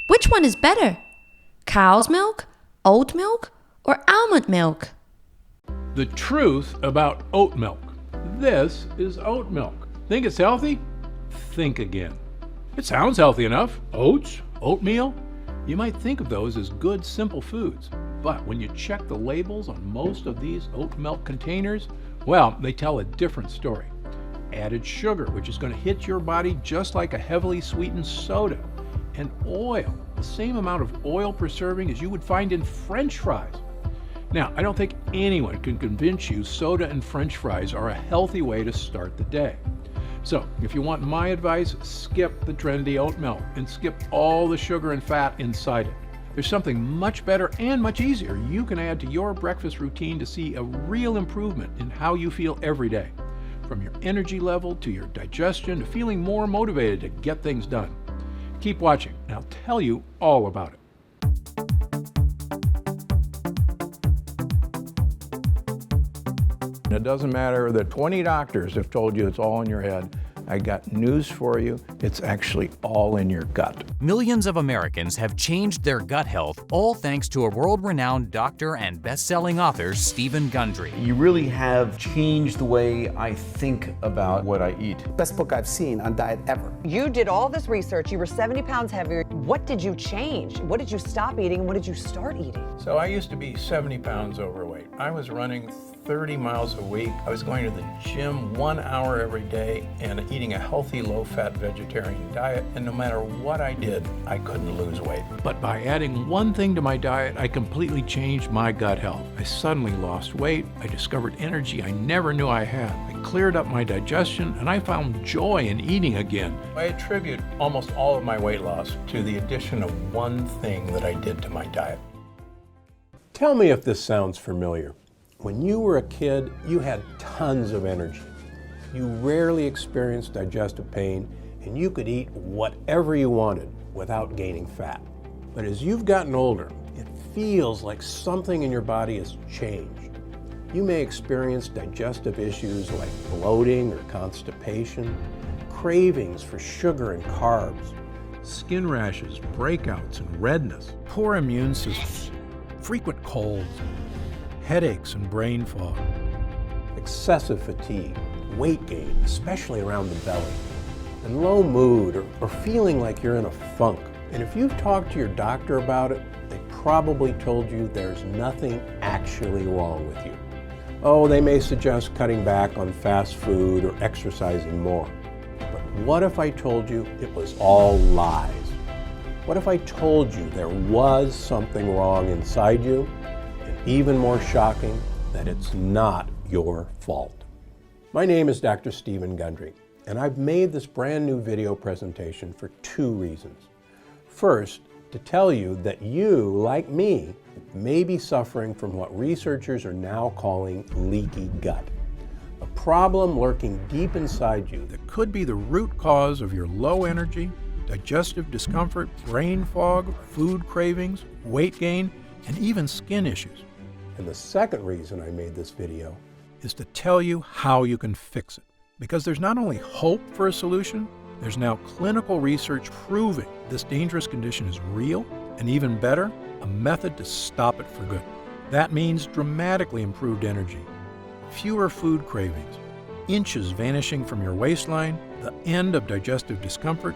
Which one is better? Cow's milk, oat milk, or almond milk? The truth about oat milk. This is oat milk. Think it's healthy? Think again. It sounds healthy enough. Oats, oatmeal. You might think of those as good, simple foods. But when you check the labels on most of these oat milk containers, well, they tell a different story. Added sugar, which is going to hit your body just like a heavily sweetened soda. And oil, the same amount of oil per serving as you would find in French fries. Now, I don't think anyone can convince you soda and French fries are a healthy way to start the day. So, if you want my advice, skip the trendy oat milk and skip all the sugar and fat inside it. There's something much better and much easier you can add to your breakfast routine to see a real improvement in how you feel every day. From your energy level to your digestion to feeling more motivated to get things done. Keep watching and I'll tell you all about it. It doesn't matter that 20 doctors have told you it's all in your head. I got news for you. It's actually all in your gut. Millions of Americans have changed their gut health, all thanks to a world-renowned doctor and best-selling author, Stephen Gundry. You really have changed the way I think about what I eat. Best book I've seen on diet ever. You did all this research. You were 70 pounds heavier. What did you change? What did you stop eating and what did you start eating? So I used to be 70 pounds overweight. I was running 30 miles a week. I was going to the gym 1 hour every day and eating a healthy, low-fat vegetarian diet. And no matter what I did, I couldn't lose weight. But by adding one thing to my diet, I completely changed my gut health. I suddenly lost weight. I discovered energy I never knew I had. I cleared up my digestion and I found joy in eating again. I attribute almost all of my weight loss to the addition of one thing that I did to my diet. Tell me if this sounds familiar. When you were a kid, you had tons of energy. You rarely experienced digestive pain, and you could eat whatever you wanted without gaining fat. But as you've gotten older, it feels like something in your body has changed. You may experience digestive issues like bloating or constipation, cravings for sugar and carbs, skin rashes, breakouts, and redness, poor immune systems, frequent colds, headaches and brain fog, excessive fatigue, weight gain, especially around the belly, and low mood or feeling like you're in a funk. And if you've talked to your doctor about it, they probably told you there's nothing actually wrong with you. Oh, they may suggest cutting back on fast food or exercising more. But what if I told you it was all lies? What if I told you there was something wrong inside you? Even more shocking, that it's not your fault. My name is Dr. Stephen Gundry, and I've made this brand new video presentation for two reasons. First, to tell you that you, like me, may be suffering from what researchers are now calling leaky gut, a problem lurking deep inside you that could be the root cause of your low energy, digestive discomfort, brain fog, food cravings, weight gain, and even skin issues. And the second reason I made this video is to tell you how you can fix it. Because there's not only hope for a solution, there's now clinical research proving this dangerous condition is real, and even better, a method to stop it for good. That means dramatically improved energy, fewer food cravings, inches vanishing from your waistline, the end of digestive discomfort,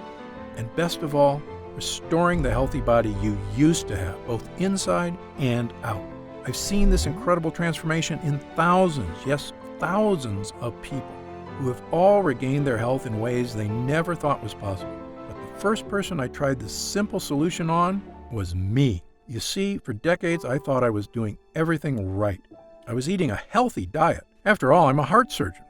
and best of all, restoring the healthy body you used to have, both inside and out. I've seen this incredible transformation in thousands, yes, thousands of people who have all regained their health in ways they never thought was possible. But the first person I tried this simple solution on was me. You see, for decades I thought I was doing everything right. I was eating a healthy diet. After all, I'm a heart surgeon.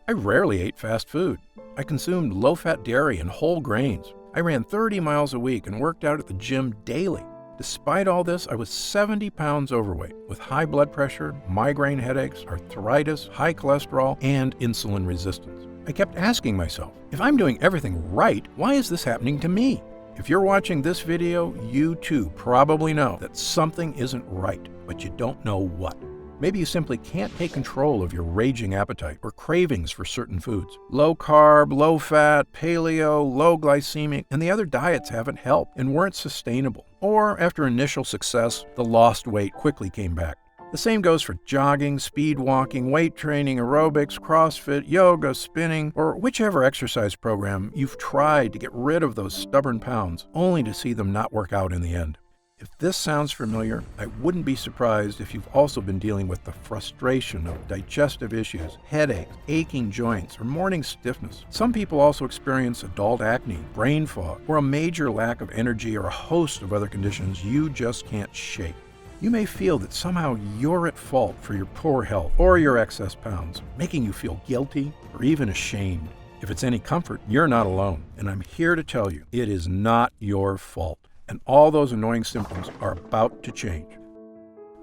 I rarely ate fast food. I consumed low-fat dairy and whole grains. I ran 30 miles a week and worked out at the gym daily. Despite all this, I was 70 pounds overweight with high blood pressure, migraine headaches, arthritis, high cholesterol, and insulin resistance. I kept asking myself, if I'm doing everything right, why is this happening to me? If you're watching this video, you too probably know that something isn't right, but you don't know what. Maybe you simply can't take control of your raging appetite or cravings for certain foods. Low carb, low fat, paleo, low glycemic, and the other diets haven't helped and weren't sustainable. Or after initial success, the lost weight quickly came back. The same goes for jogging, speed walking, weight training, aerobics, CrossFit, yoga, spinning, or whichever exercise program you've tried to get rid of those stubborn pounds, only to see them not work out in the end. If this sounds familiar, I wouldn't be surprised if you've also been dealing with the frustration of digestive issues, headaches, aching joints, or morning stiffness. Some people also experience adult acne, brain fog, or a major lack of energy, or a host of other conditions you just can't shake. You may feel that somehow you're at fault for your poor health or your excess pounds, making you feel guilty or even ashamed. If it's any comfort, you're not alone, and I'm here to tell you it is not your fault. And all those annoying symptoms are about to change.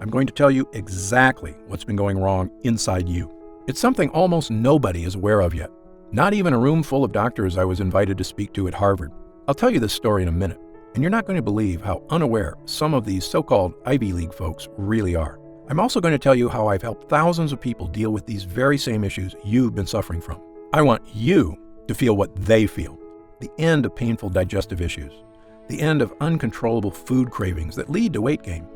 I'm going to tell you exactly what's been going wrong inside you. It's something almost nobody is aware of yet. Not even a room full of doctors I was invited to speak to at Harvard. I'll tell you this story in a minute, and you're not going to believe how unaware some of these so-called Ivy League folks really are. I'm also going to tell you how I've helped thousands of people deal with these very same issues you've been suffering from. I want you to feel what they feel. The end of painful digestive issues. The end of uncontrollable food cravings that lead to weight gain.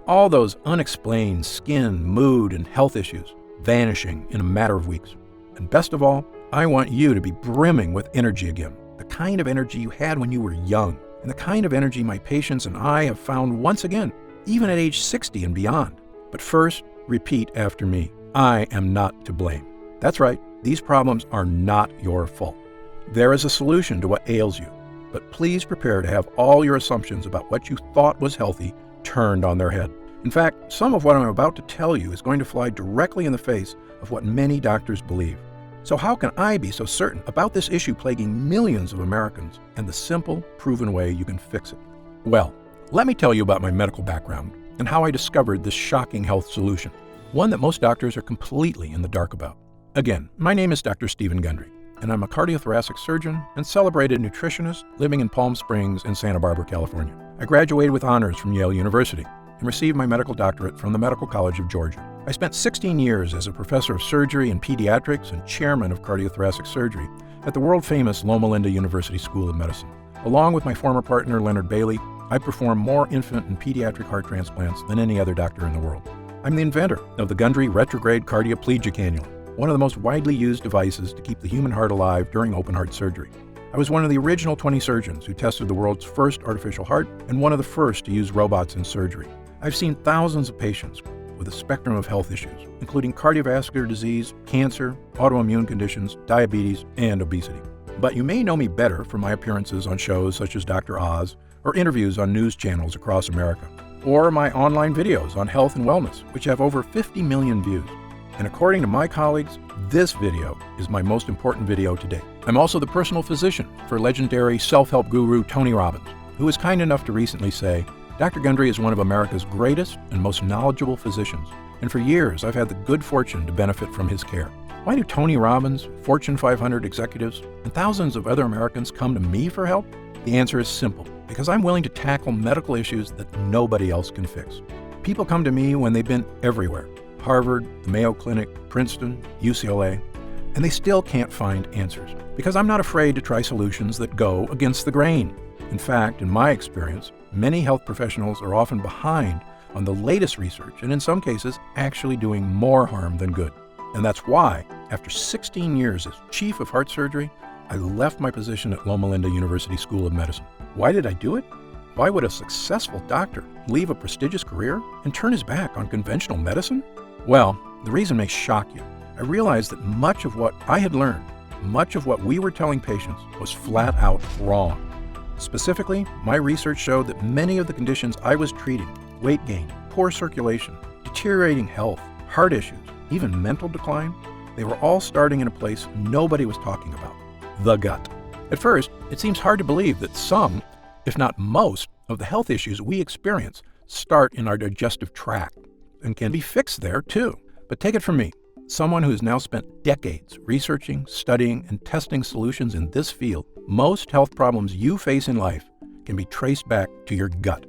All those unexplained skin, mood, and health issues vanishing in a matter of weeks. And best of all, I want you to be brimming with energy again. The kind of energy you had when you were young, and the kind of energy my patients and I have found once again, even at age 60 and beyond. But first, repeat after me. I am not to blame. That's right, these problems are not your fault. There is a solution to what ails you. But please prepare to have all your assumptions about what you thought was healthy turned on their head. In fact, some of what I'm about to tell you is going to fly directly in the face of what many doctors believe. So how can I be so certain about this issue plaguing millions of Americans and the simple, proven way you can fix it? Well, let me tell you about my medical background and how I discovered this shocking health solution, one that most doctors are completely in the dark about. Again, my name is Dr. Stephen Gundry, and I'm a cardiothoracic surgeon and celebrated nutritionist living in Palm Springs and Santa Barbara, California. I graduated with honors from Yale University and received my medical doctorate from the Medical College of Georgia. I spent 16 years as a professor of surgery and pediatrics and chairman of cardiothoracic surgery at the world-famous Loma Linda University School of Medicine. Along with my former partner, Leonard Bailey, I perform more infant and pediatric heart transplants than any other doctor in the world. I'm the inventor of the Gundry retrograde cardioplegia cannula, one of the most widely used devices to keep the human heart alive during open heart surgery. I was one of the original 20 surgeons who tested the world's first artificial heart and one of the first to use robots in surgery. I've seen thousands of patients with a spectrum of health issues, including cardiovascular disease, cancer, autoimmune conditions, diabetes, and obesity. But you may know me better from my appearances on shows such as Dr. Oz, or interviews on news channels across America, or my online videos on health and wellness, which have over 50 million views. And according to my colleagues, this video is my most important video to date. I'm also the personal physician for legendary self-help guru Tony Robbins, who was kind enough to recently say, Dr. Gundry is one of America's greatest and most knowledgeable physicians, and for years I've had the good fortune to benefit from his care. Why do Tony Robbins, Fortune 500 executives, and thousands of other Americans come to me for help? The answer is simple, because I'm willing to tackle medical issues that nobody else can fix. People come to me when they've been everywhere. Harvard, the Mayo Clinic, Princeton, UCLA, and they still can't find answers because I'm not afraid to try solutions that go against the grain. In fact, in my experience, many health professionals are often behind on the latest research and in some cases actually doing more harm than good. And that's why, after 16 years as chief of heart surgery, I left my position at Loma Linda University School of Medicine. Why did I do it? Why would a successful doctor leave a prestigious career and turn his back on conventional medicine? Well, the reason may shock you. I realized that much of what I had learned, much of what we were telling patients was flat out wrong. Specifically, my research showed that many of the conditions I was treating, weight gain, poor circulation, deteriorating health, heart issues, even mental decline, they were all starting in a place nobody was talking about, the gut. At first, it seems hard to believe that some, if not most, of the health issues we experience start in our digestive tract and can be fixed there too. But take it from me, someone who has now spent decades researching, studying, and testing solutions in this field, most health problems you face in life can be traced back to your gut.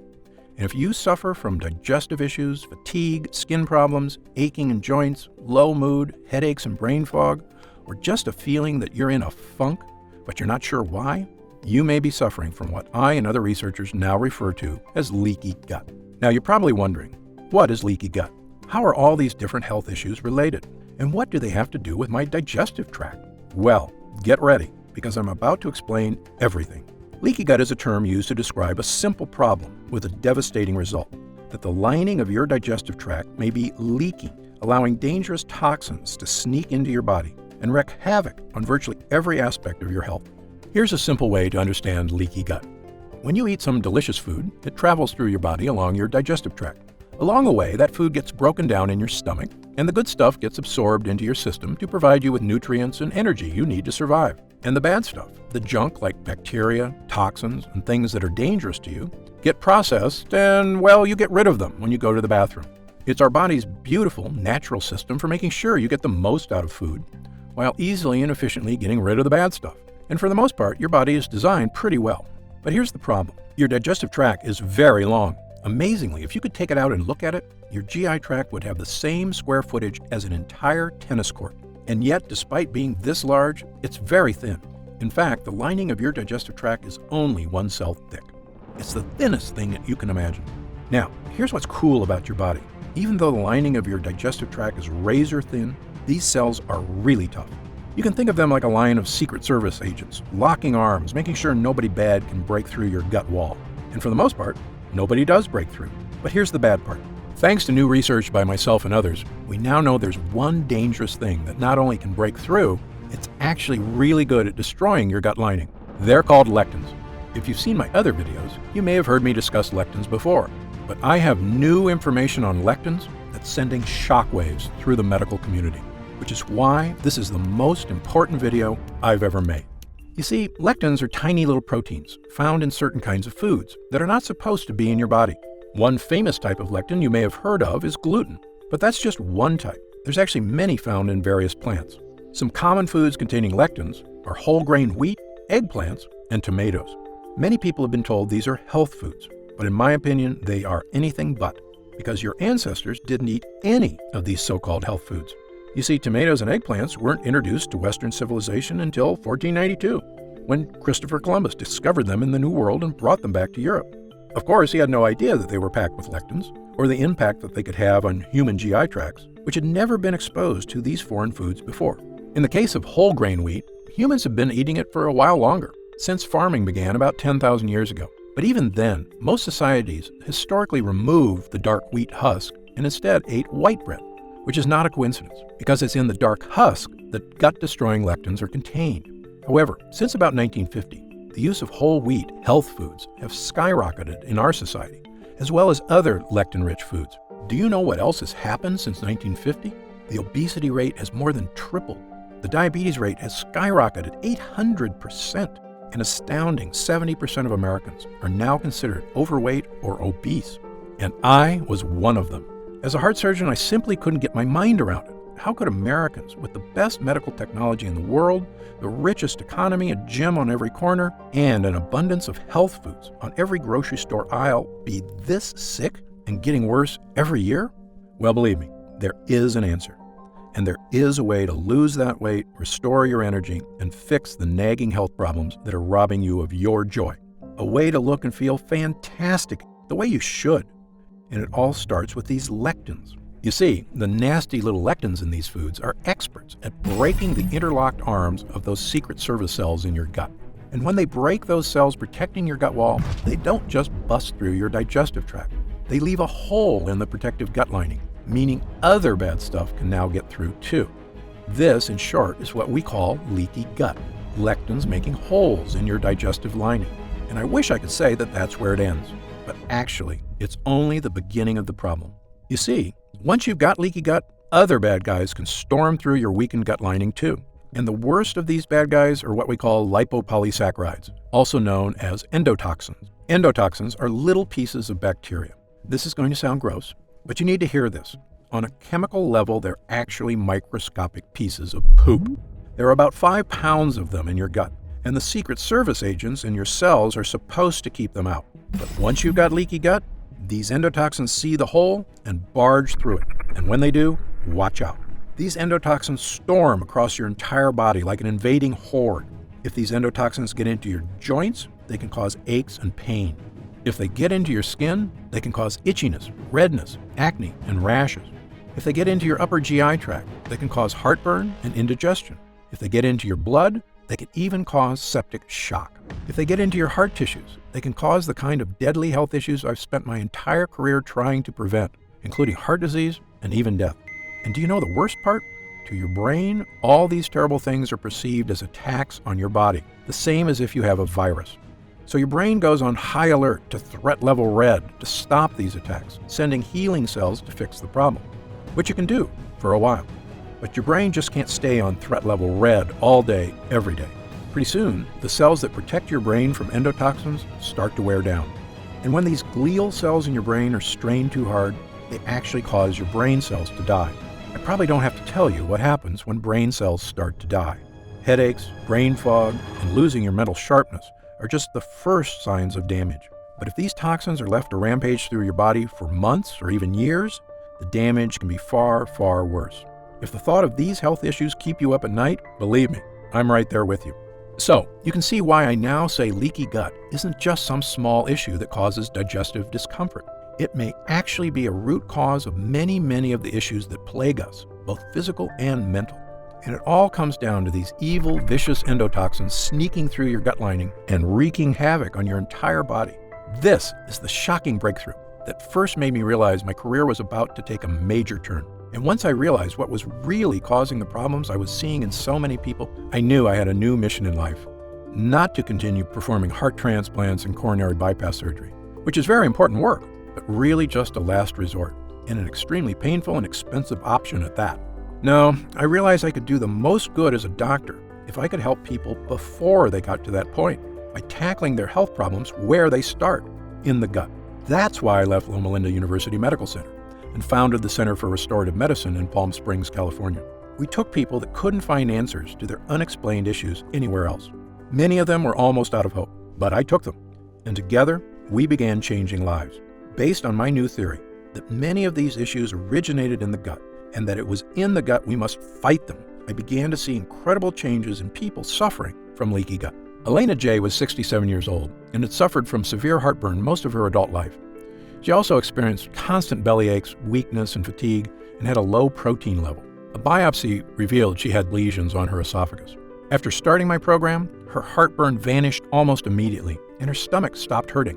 And if you suffer from digestive issues, fatigue, skin problems, aching in joints, low mood, headaches and brain fog, or just a feeling that you're in a funk, but you're not sure why, you may be suffering from what I and other researchers now refer to as leaky gut. Now you're probably wondering, what is leaky gut? How are all these different health issues related? And what do they have to do with my digestive tract? Well, get ready, because I'm about to explain everything. Leaky gut is a term used to describe a simple problem with a devastating result, that the lining of your digestive tract may be leaking, allowing dangerous toxins to sneak into your body and wreak havoc on virtually every aspect of your health. Here's a simple way to understand leaky gut. When you eat some delicious food, it travels through your body along your digestive tract. Along the way, that food gets broken down in your stomach, and the good stuff gets absorbed into your system to provide you with nutrients and energy you need to survive. And the bad stuff, the junk like bacteria, toxins, and things that are dangerous to you, get processed and, well, you get rid of them when you go to the bathroom. It's our body's beautiful, natural system for making sure you get the most out of food, while easily and efficiently getting rid of the bad stuff. And for the most part, your body is designed pretty well. But here's the problem. Your digestive tract is very long. Amazingly, if you could take it out and look at it, your GI tract would have the same square footage as an entire tennis court. And yet, despite being this large, it's very thin. In fact, the lining of your digestive tract is only 1 cell thick. It's the thinnest thing that you can imagine. Now, here's what's cool about your body. Even though the lining of your digestive tract is razor thin, these cells are really tough. You can think of them like a line of Secret Service agents, locking arms, making sure nobody bad can break through your gut wall. And for the most part, nobody does break through. But here's the bad part. Thanks to new research by myself and others, we now know there's one dangerous thing that not only can break through, it's actually really good at destroying your gut lining. They're called lectins. If you've seen my other videos, you may have heard me discuss lectins before, but I have new information on lectins that's sending shockwaves through the medical community, which is why this is the most important video I've ever made. You see, lectins are tiny little proteins found in certain kinds of foods that are not supposed to be in your body. One famous type of lectin you may have heard of is gluten, but that's just one type. There's actually many found in various plants. Some common foods containing lectins are whole grain wheat, eggplants, and tomatoes. Many people have been told these are health foods, but in my opinion, they are anything but, because your ancestors didn't eat any of these so-called health foods. You see, tomatoes and eggplants weren't introduced to Western civilization until 1492, when Christopher Columbus discovered them in the New World and brought them back to Europe. Of course, he had no idea that they were packed with lectins, or the impact that they could have on human GI tracts, which had never been exposed to these foreign foods before. In the case of whole grain wheat, humans have been eating it for a while longer, since farming began about 10,000 years ago. But even then, most societies historically removed the dark wheat husk and instead ate white bread, which is not a coincidence, because it's in the dark husk that gut-destroying lectins are contained. However, since about 1950, the use of whole wheat health foods have skyrocketed in our society, as well as other lectin-rich foods. Do you know what else has happened since 1950? The obesity rate has more than tripled. The diabetes rate has skyrocketed 800%. An astounding 70% of Americans are now considered overweight or obese, and I was one of them. As a heart surgeon, I simply couldn't get my mind around it. How could Americans, with the best medical technology in the world, the richest economy, a gym on every corner, and an abundance of health foods on every grocery store aisle, be this sick and getting worse every year? Well, believe me, there is an answer. And there is a way to lose that weight, restore your energy, and fix the nagging health problems that are robbing you of your joy. A way to look and feel fantastic, the way you should. And it all starts with these lectins. You see, the nasty little lectins in these foods are experts at breaking the interlocked arms of those Secret Service cells in your gut. And when they break those cells protecting your gut wall, they don't just bust through your digestive tract. They leave a hole in the protective gut lining, meaning other bad stuff can now get through too. This, in short, is what we call leaky gut, lectins making holes in your digestive lining. And I wish I could say that that's where it ends, but actually, it's only the beginning of the problem. You see, once you've got leaky gut, other bad guys can storm through your weakened gut lining too. And the worst of these bad guys are what we call lipopolysaccharides, also known as endotoxins. Endotoxins are little pieces of bacteria. This is going to sound gross, but you need to hear this. On a chemical level, they're actually microscopic pieces of poop. There are about 5 pounds of them in your gut, and the Secret Service agents in your cells are supposed to keep them out. But once you've got leaky gut, These endotoxins see the hole and barge through it. And when they do, watch out. These endotoxins storm across your entire body like an invading horde. If these endotoxins get into your joints, they can cause aches and pain. If they get into your skin, they can cause itchiness, redness, acne, and rashes. If they get into your upper GI tract, they can cause heartburn and indigestion. If they get into your blood, they can even cause septic shock. If they get into your heart tissues, they can cause the kind of deadly health issues I've spent my entire career trying to prevent, including heart disease and even death. And do you know the worst part? To your brain, all these terrible things are perceived as attacks on your body, the same as if you have a virus. So your brain goes on high alert to threat level red to stop these attacks, sending healing cells to fix the problem, which you can do for a while. But your brain just can't stay on threat level red all day, every day. Pretty soon, the cells that protect your brain from endotoxins start to wear down. And when these glial cells in your brain are strained too hard, they actually cause your brain cells to die. I probably don't have to tell you what happens when brain cells start to die. Headaches, brain fog, and losing your mental sharpness are just the first signs of damage. But if these toxins are left to rampage through your body for months or even years, the damage can be far, far worse. If the thought of these health issues keep you up at night, believe me, I'm right there with you. So, you can see why I now say leaky gut isn't just some small issue that causes digestive discomfort. It may actually be a root cause of many, many of the issues that plague us, both physical and mental. And it all comes down to these evil, vicious endotoxins sneaking through your gut lining and wreaking havoc on your entire body. This is the shocking breakthrough that first made me realize my career was about to take a major turn. And once I realized what was really causing the problems I was seeing in so many people, I knew I had a new mission in life. Not to continue performing heart transplants and coronary bypass surgery, which is very important work, but really just a last resort, and an extremely painful and expensive option at that. No, I realized I could do the most good as a doctor if I could help people before they got to that point, by tackling their health problems where they start, in the gut. That's why I left Loma Linda University Medical Center and founded the Center for Restorative Medicine in Palm Springs, California. We took people that couldn't find answers to their unexplained issues anywhere else. Many of them were almost out of hope, but I took them. And together, we began changing lives, based on my new theory that many of these issues originated in the gut, and that it was in the gut we must fight them. I began to see incredible changes in people suffering from leaky gut. Elena J. was 67 years old and had suffered from severe heartburn most of her adult life. She also experienced constant belly aches, weakness, and fatigue, and had a low protein level. A biopsy revealed she had lesions on her esophagus. After starting my program, her heartburn vanished almost immediately, and her stomach stopped hurting.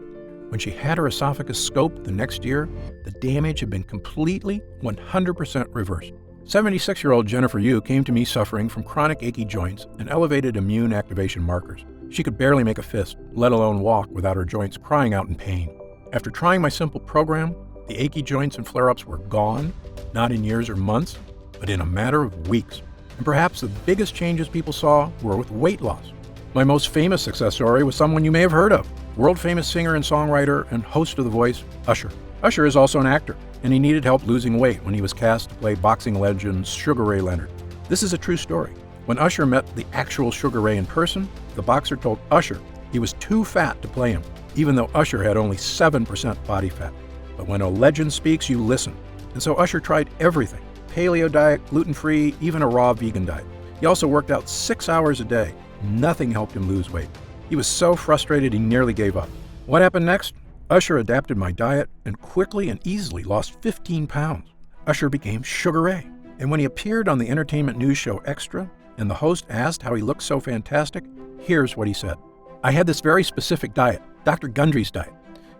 When she had her esophagus scoped the next year, the damage had been completely 100% reversed. 76-year-old Jennifer Yu came to me suffering from chronic achy joints and elevated immune activation markers. She could barely make a fist, let alone walk, without her joints crying out in pain. After trying my simple program, the achy joints and flare-ups were gone, not in years or months, but in a matter of weeks. And perhaps the biggest changes people saw were with weight loss. My most famous success story was someone you may have heard of, world-famous singer and songwriter and host of The Voice, Usher. Usher is also an actor, and he needed help losing weight when he was cast to play boxing legend Sugar Ray Leonard. This is a true story. When Usher met the actual Sugar Ray in person, the boxer told Usher he was too fat to play him, even though Usher had only 7% body fat. But when a legend speaks, you listen. And so Usher tried everything: paleo diet, gluten-free, even a raw vegan diet. He also worked out 6 hours a day. Nothing helped him lose weight. He was so frustrated he nearly gave up. What happened next? Usher adapted my diet and quickly and easily lost 15 pounds. Usher became Sugar Ray. And when he appeared on the entertainment news show Extra, and the host asked how he looked so fantastic, here's what he said. I had this very specific diet, Dr. Gundry's diet.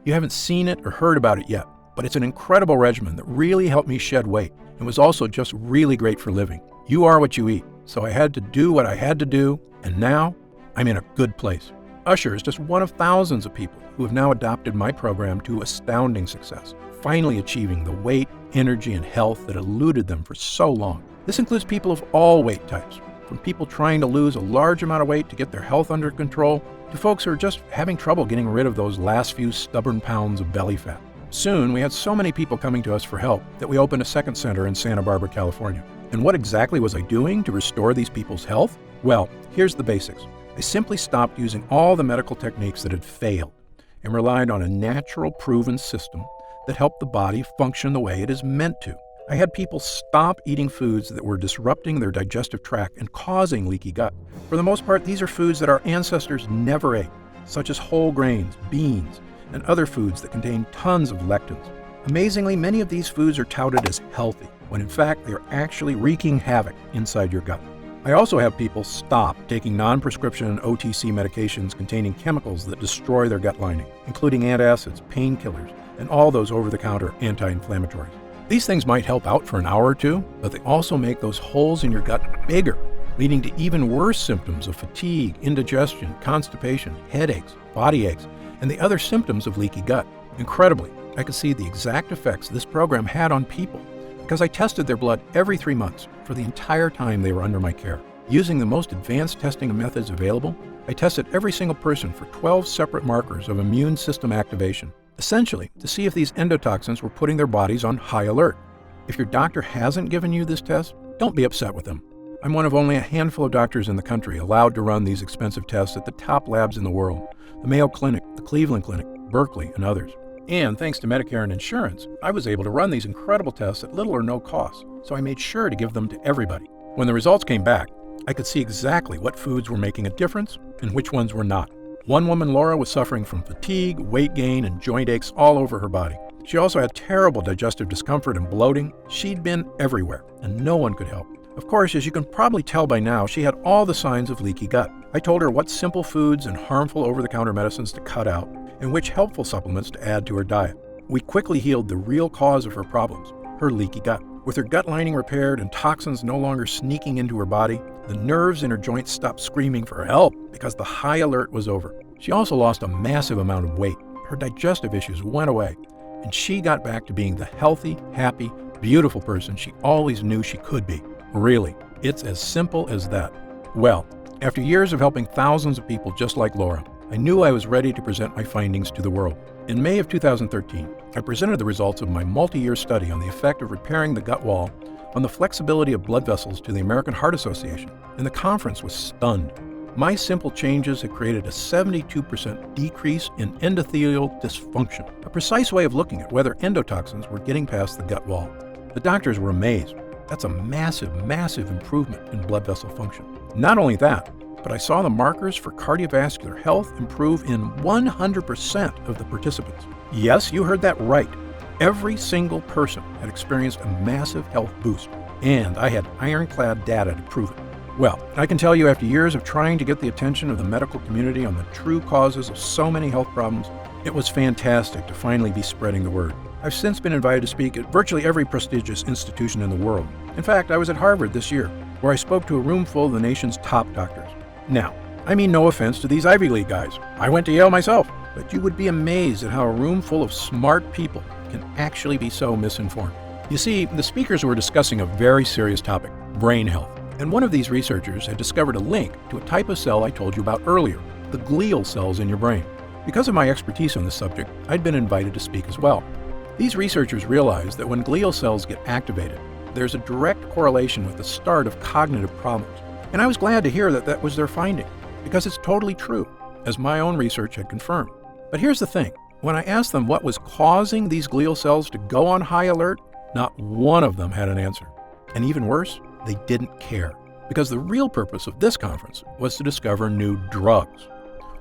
You haven't seen it or heard about it yet, but it's an incredible regimen that really helped me shed weight and was also just really great for living. You are what you eat, so I had to do what I had to do, and now I'm in a good place. Usher is just one of thousands of people who have now adopted my program to astounding success, finally achieving the weight, energy, and health that eluded them for so long. This includes people of all weight types, from people trying to lose a large amount of weight to get their health under control, to folks who are just having trouble getting rid of those last few stubborn pounds of belly fat. Soon, we had so many people coming to us for help that we opened a second center in Santa Barbara, California. And what exactly was I doing to restore these people's health? Well, here's the basics. I simply stopped using all the medical techniques that had failed and relied on a natural, proven system that help the body function the way it is meant to. I had people stop eating foods that were disrupting their digestive tract and causing leaky gut. For the most part, these are foods that our ancestors never ate, such as whole grains, beans, and other foods that contain tons of lectins. Amazingly, many of these foods are touted as healthy, when in fact they are actually wreaking havoc inside your gut. I also have people stop taking non-prescription OTC medications containing chemicals that destroy their gut lining, including antacids, painkillers, and all those over-the-counter anti-inflammatories. These things might help out for an hour or two, but they also make those holes in your gut bigger, leading to even worse symptoms of fatigue, indigestion, constipation, headaches, body aches, and the other symptoms of leaky gut. Incredibly, I could see the exact effects this program had on people because I tested their blood every 3 months for the entire time they were under my care. Using the most advanced testing methods available, I tested every single person for 12 separate markers of immune system activation, essentially to see if these endotoxins were putting their bodies on high alert. If your doctor hasn't given you this test, don't be upset with them. I'm one of only a handful of doctors in the country allowed to run these expensive tests at the top labs in the world, the Mayo Clinic, the Cleveland Clinic, Berkeley, and others. And thanks to Medicare and insurance, I was able to run these incredible tests at little or no cost, so I made sure to give them to everybody. When the results came back, I could see exactly what foods were making a difference and which ones were not. One woman, Laura, was suffering from fatigue, weight gain, and joint aches all over her body. She also had terrible digestive discomfort and bloating. She'd been everywhere, and no one could help. Of course, as you can probably tell by now, she had all the signs of leaky gut. I told her what simple foods and harmful over-the-counter medicines to cut out, and which helpful supplements to add to her diet. We quickly healed the real cause of her problems, her leaky gut. With her gut lining repaired and toxins no longer sneaking into her body, the nerves in her joints stopped screaming for help because the high alert was over. She also lost a massive amount of weight. Her digestive issues went away, and she got back to being the healthy, happy, beautiful person she always knew she could be. Really, it's as simple as that. Well, after years of helping thousands of people just like Laura, I knew I was ready to present my findings to the world. In May of 2013, I presented the results of my multi-year study on the effect of repairing the gut wall on the flexibility of blood vessels to the American Heart Association, and the conference was stunned. My simple changes had created a 72% decrease in endothelial dysfunction, a precise way of looking at whether endotoxins were getting past the gut wall. The doctors were amazed. That's a massive, massive improvement in blood vessel function. Not only that, but I saw the markers for cardiovascular health improve in 100% of the participants. Yes, you heard that right. Every single person had experienced a massive health boost, and I had ironclad data to prove it. Well, I can tell you after years of trying to get the attention of the medical community on the true causes of so many health problems, it was fantastic to finally be spreading the word. I've since been invited to speak at virtually every prestigious institution in the world. In fact, I was at Harvard this year, where I spoke to a room full of the nation's top doctors. Now, I mean no offense to these Ivy League guys. I went to Yale myself, but you would be amazed at how a room full of smart people can actually be so misinformed. You see, the speakers were discussing a very serious topic, brain health. And one of these researchers had discovered a link to a type of cell I told you about earlier, the glial cells in your brain. Because of my expertise on this subject, I'd been invited to speak as well. These researchers realized that when glial cells get activated, there's a direct correlation with the start of cognitive problems. And I was glad to hear that that was their finding, because it's totally true, as my own research had confirmed. But here's the thing. When I asked them what was causing these glial cells to go on high alert, not one of them had an answer. And even worse, they didn't care, because the real purpose of this conference was to discover new drugs.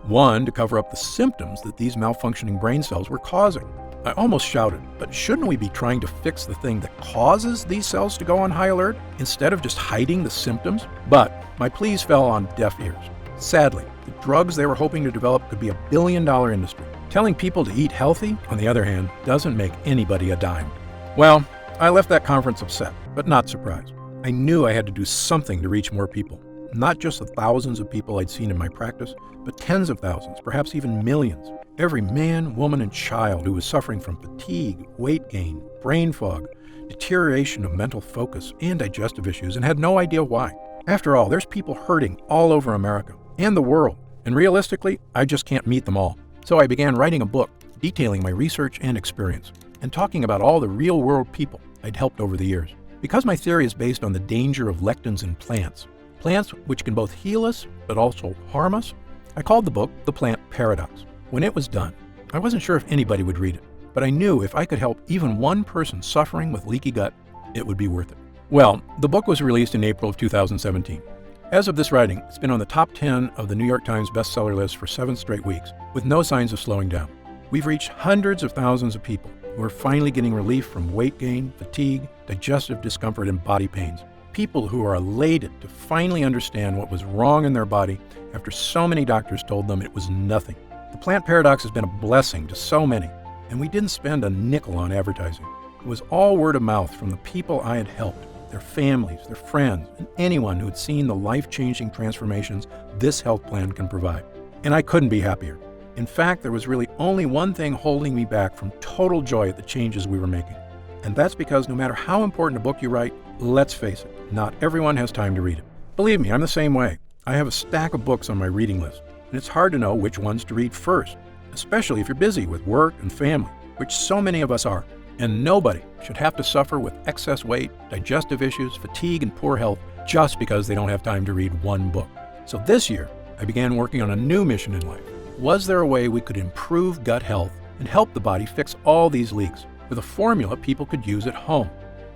One, to cover up the symptoms that these malfunctioning brain cells were causing. I almost shouted, but shouldn't we be trying to fix the thing that causes these cells to go on high alert instead of just hiding the symptoms? But my pleas fell on deaf ears. Sadly, the drugs they were hoping to develop could be a billion-dollar industry. Telling people to eat healthy, on the other hand, doesn't make anybody a dime. Well, I left that conference upset, but not surprised. I knew I had to do something to reach more people. Not just the thousands of people I'd seen in my practice, but tens of thousands, perhaps even millions. Every man, woman, and child who was suffering from fatigue, weight gain, brain fog, deterioration of mental focus, and digestive issues, and had no idea why. After all, there's people hurting all over America and the world, and realistically, I just can't meet them all. So I began writing a book detailing my research and experience, and talking about all the real-world people I'd helped over the years. Because my theory is based on the danger of lectins in plants which can both heal us but also harm us, I called the book The Plant Paradox. When it was done, I wasn't sure if anybody would read it. but I knew if I could help even one person suffering with leaky gut, it would be worth it. Well, the book was released in April of 2017. As of this writing, it's been on the top 10 of the New York Times bestseller list for 7 straight weeks, with no signs of slowing down. We've reached hundreds of thousands of people who are finally getting relief from weight gain, fatigue, digestive discomfort, and body pains. People who are elated to finally understand what was wrong in their body after so many doctors told them it was nothing. The Plant Paradox has been a blessing to so many, and we didn't spend a nickel on advertising. It was all word of mouth from the people I had helped, their families, their friends, and anyone who had seen the life-changing transformations this health plan can provide. And I couldn't be happier. In fact, there was really only one thing holding me back from total joy at the changes we were making. And that's because no matter how important a book you write, let's face it, not everyone has time to read it. Believe me, I'm the same way. I have a stack of books on my reading list, and it's hard to know which ones to read first, especially if you're busy with work and family, which so many of us are. And nobody should have to suffer with excess weight, digestive issues, fatigue, and poor health just because they don't have time to read one book. So this year, I began working on a new mission in life. Was there a way we could improve gut health and help the body fix all these leaks with a formula people could use at home?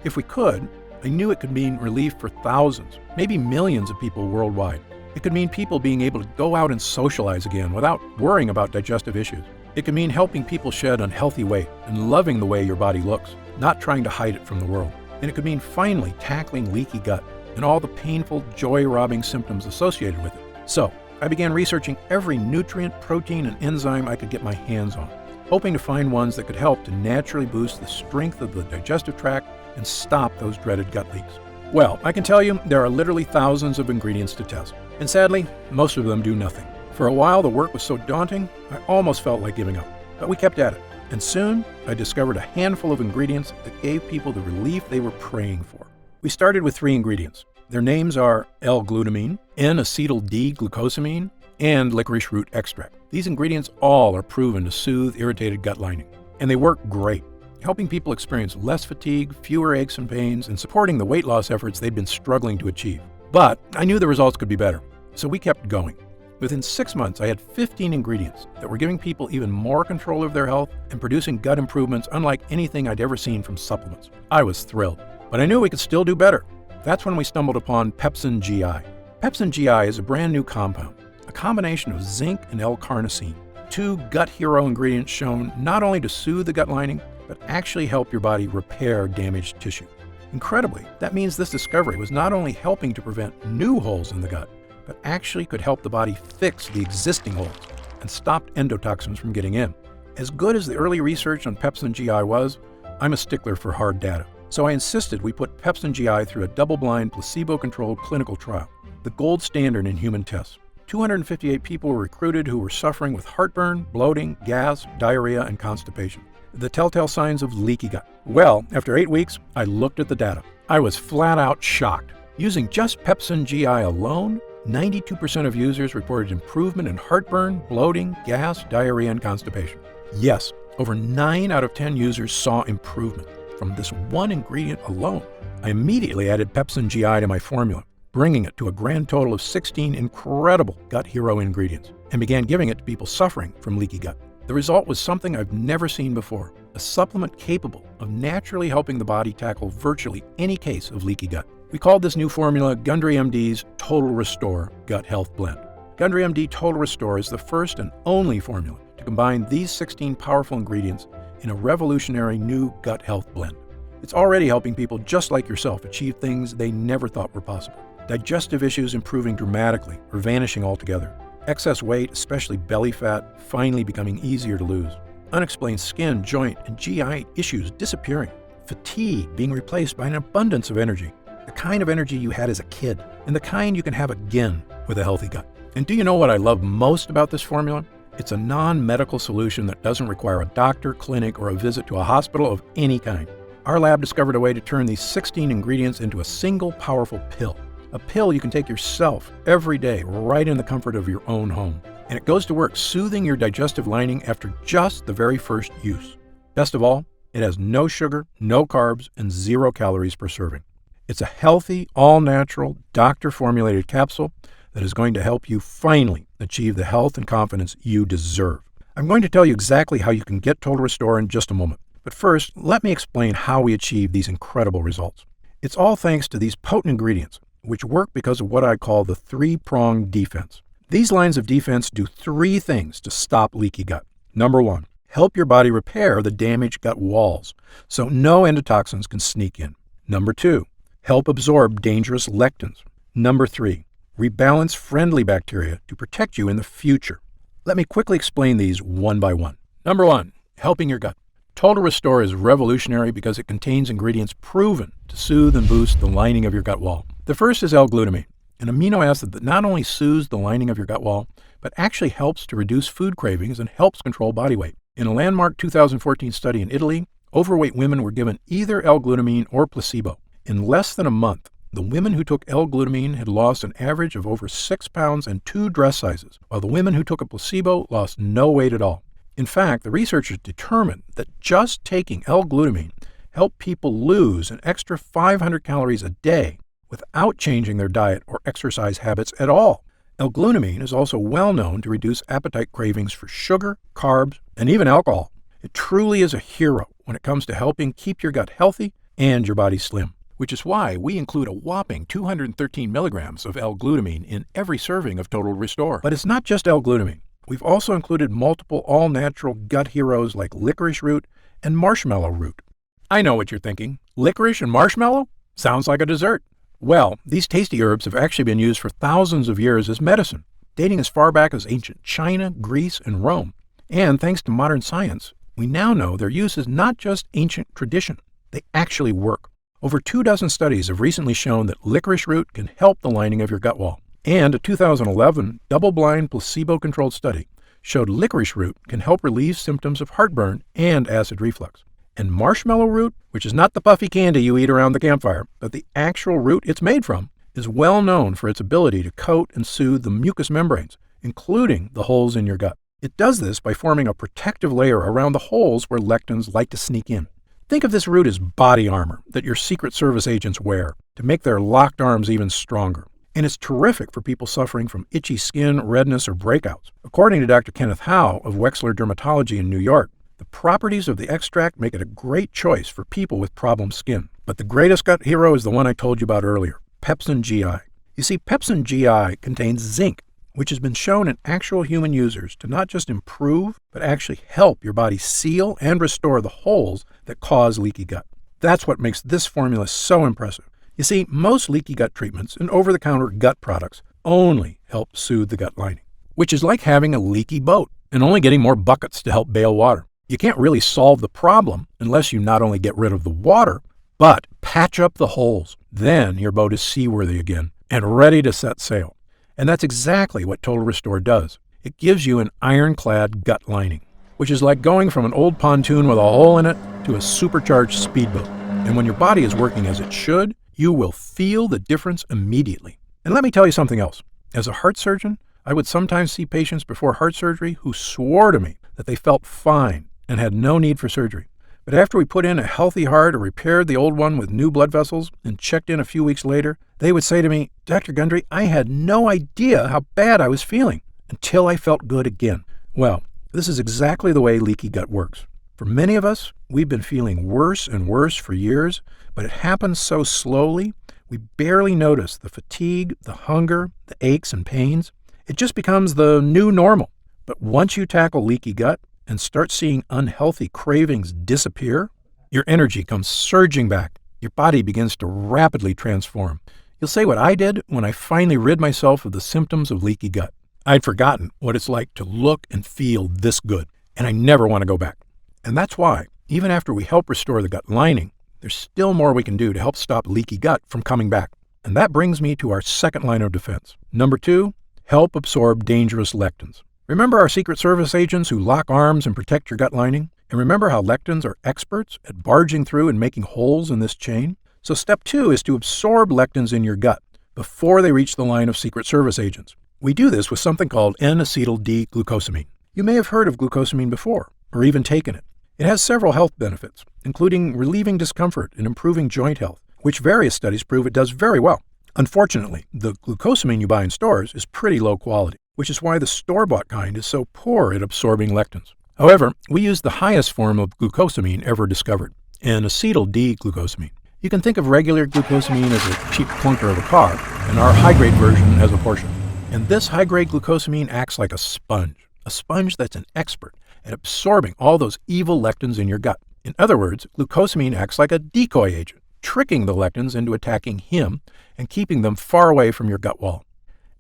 If we could, I knew it could mean relief for thousands, maybe millions of people worldwide. It could mean people being able to go out and socialize again without worrying about digestive issues. It could mean helping people shed unhealthy weight and loving the way your body looks, not trying to hide it from the world. And it could mean finally tackling leaky gut and all the painful, joy-robbing symptoms associated with it. So, I began researching every nutrient, protein, and enzyme I could get my hands on, hoping to find ones that could help to naturally boost the strength of the digestive tract and stop those dreaded gut leaks. Well, I can tell you there are literally thousands of ingredients to test, and sadly, most of them do nothing. For a while, the work was so daunting, I almost felt like giving up, but we kept at it, and soon I discovered a handful of ingredients that gave people the relief they were praying for. We started with 3 ingredients. Their names are L-glutamine, N-acetyl-D-glucosamine, and licorice root extract. These ingredients all are proven to soothe irritated gut lining, and they work great, helping people experience less fatigue, fewer aches and pains, and supporting the weight loss efforts they'd been struggling to achieve. But I knew the results could be better, so we kept going. Within 6 months, I had 15 ingredients that were giving people even more control of their health and producing gut improvements unlike anything I'd ever seen from supplements. I was thrilled, but I knew we could still do better. That's when we stumbled upon Pepsin GI. Pepsin GI is a brand new compound, a combination of zinc and L-carnosine, 2 gut hero ingredients shown not only to soothe the gut lining, but actually help your body repair damaged tissue. Incredibly, that means this discovery was not only helping to prevent new holes in the gut, but actually could help the body fix the existing holes and stop endotoxins from getting in. As good as the early research on Pepsin GI was, I'm a stickler for hard data. So I insisted we put Pepsin GI through a double-blind, placebo-controlled clinical trial, the gold standard in human tests. 258 people were recruited who were suffering with heartburn, bloating, gas, diarrhea, and constipation, the telltale signs of leaky gut. Well, after 8 weeks, I looked at the data. I was flat out shocked. Using just Pepsin GI alone, 92% of users reported improvement in heartburn, bloating, gas, diarrhea, and constipation. Yes, over 9 out of 10 users saw improvement from this one ingredient alone. I immediately added Pepsin GI to my formula, bringing it to a grand total of 16 incredible gut hero ingredients, and began giving it to people suffering from leaky gut. The result was something I've never seen before, a supplement capable of naturally helping the body tackle virtually any case of leaky gut. We called this new formula Gundry MD's Total Restore Gut Health Blend. Gundry MD Total Restore is the first and only formula to combine these 16 powerful ingredients in a revolutionary new gut health blend. It's already helping people just like yourself achieve things they never thought were possible. Digestive issues improving dramatically or vanishing altogether. Excess weight, especially belly fat, finally becoming easier to lose. Unexplained skin, joint, and GI issues disappearing. Fatigue being replaced by an abundance of energy. The kind of energy you had as a kid, and the kind you can have again with a healthy gut. And do you know what I love most about this formula? It's a non-medical solution that doesn't require a doctor, clinic, or a visit to a hospital of any kind. Our lab discovered a way to turn these 16 ingredients into a single powerful pill. A pill you can take yourself every day, right in the comfort of your own home. And it goes to work soothing your digestive lining after just the very first use. Best of all, it has no sugar, no carbs, and 0 calories per serving. It's a healthy, all-natural, doctor-formulated capsule that is going to help you finally achieve the health and confidence you deserve. I'm going to tell you exactly how you can get Total Restore in just a moment. But first, let me explain how we achieve these incredible results. It's all thanks to these potent ingredients, which work because of what I call the three-pronged defense. These lines of defense do three things to stop leaky gut. Number one, help your body repair the damaged gut walls so no endotoxins can sneak in. Number two, help absorb dangerous lectins. Number three, rebalance friendly bacteria to protect you in the future. Let me quickly explain these one by one. Number one, helping your gut. Total Restore is revolutionary because it contains ingredients proven to soothe and boost the lining of your gut wall. The first is L-glutamine, an amino acid that not only soothes the lining of your gut wall, but actually helps to reduce food cravings and helps control body weight. In a landmark 2014 study in Italy, overweight women were given either L-glutamine or placebo. In less than a month, the women who took L-glutamine had lost an average of over 6 pounds and 2 dress sizes, while the women who took a placebo lost no weight at all. In fact, the researchers determined that just taking L-glutamine helped people lose an extra 500 calories a day without changing their diet or exercise habits at all. L-glutamine is also well known to reduce appetite cravings for sugar, carbs, and even alcohol. It truly is a hero when it comes to helping keep your gut healthy and your body slim, which is why we include a whopping 213 milligrams of L-glutamine in every serving of Total Restore. But it's not just L-glutamine. We've also included multiple all-natural gut heroes like licorice root and marshmallow root. I know what you're thinking. Licorice and marshmallow? Sounds like a dessert. Well, these tasty herbs have actually been used for thousands of years as medicine, dating as far back as ancient China, Greece, and Rome. And thanks to modern science, we now know their use is not just ancient tradition. They actually work. Over 24 studies have recently shown that licorice root can help the lining of your gut wall. And a 2011 double-blind placebo-controlled study showed licorice root can help relieve symptoms of heartburn and acid reflux. And marshmallow root, which is not the puffy candy you eat around the campfire, but the actual root it's made from, is well known for its ability to coat and soothe the mucous membranes, including the holes in your gut. It does this by forming a protective layer around the holes where lectins like to sneak in. Think of this root as body armor that your Secret Service agents wear to make their locked arms even stronger. And it's terrific for people suffering from itchy skin, redness, or breakouts. According to Dr. Kenneth Howe of Wexler Dermatology in New York, the properties of the extract make it a great choice for people with problem skin. But the greatest gut hero is the one I told you about earlier, Pepsin GI. You see, Pepsin GI contains zinc, which has been shown in actual human users to not just improve, but actually help your body seal and restore the holes that cause leaky gut. That's what makes this formula so impressive. You see, most leaky gut treatments and over-the-counter gut products only help soothe the gut lining, which is like having a leaky boat and only getting more buckets to help bail water. You can't really solve the problem unless you not only get rid of the water, but patch up the holes. Then your boat is seaworthy again and ready to set sail. And that's exactly what Total Restore does. It gives you an ironclad gut lining, which is like going from an old pontoon with a hole in it to a supercharged speedboat. And when your body is working as it should, you will feel the difference immediately. And let me tell you something else. As a heart surgeon, I would sometimes see patients before heart surgery who swore to me that they felt fine and had no need for surgery. But after we put in a healthy heart or repaired the old one with new blood vessels and checked in a few weeks later, they would say to me, "Dr. Gundry, I had no idea how bad I was feeling until I felt good again." Well, this is exactly the way leaky gut works. For many of us, we've been feeling worse and worse for years, but it happens so slowly, we barely notice the fatigue, the hunger, the aches and pains. It just becomes the new normal. But once you tackle leaky gut and start seeing unhealthy cravings disappear, your energy comes surging back. Your body begins to rapidly transform. You'll say what I did when I finally rid myself of the symptoms of leaky gut. I'd forgotten what it's like to look and feel this good, and I never want to go back. And that's why, even after we help restore the gut lining, there's still more we can do to help stop leaky gut from coming back. And that brings me to our second line of defense. Number 2, help absorb dangerous lectins. Remember our Secret Service agents who lock arms and protect your gut lining? And remember how lectins are experts at barging through and making holes in this chain? So step 2 is to absorb lectins in your gut before they reach the line of Secret Service agents. We do this with something called N-acetyl-D-glucosamine. You may have heard of glucosamine before, or even taken it. It has several health benefits, including relieving discomfort and improving joint health, which various studies prove it does very well. Unfortunately, the glucosamine you buy in stores is pretty low quality. which is why the store-bought kind is so poor at absorbing lectins. However, we use the highest form of glucosamine ever discovered, an acetyl D-glucosamine. You can think of regular glucosamine as a cheap clunker of a car, and our high-grade version as a Porsche. And this high-grade glucosamine acts like a sponge that's an expert at absorbing all those evil lectins in your gut. In other words, glucosamine acts like a decoy agent, tricking the lectins into attacking him and keeping them far away from your gut wall.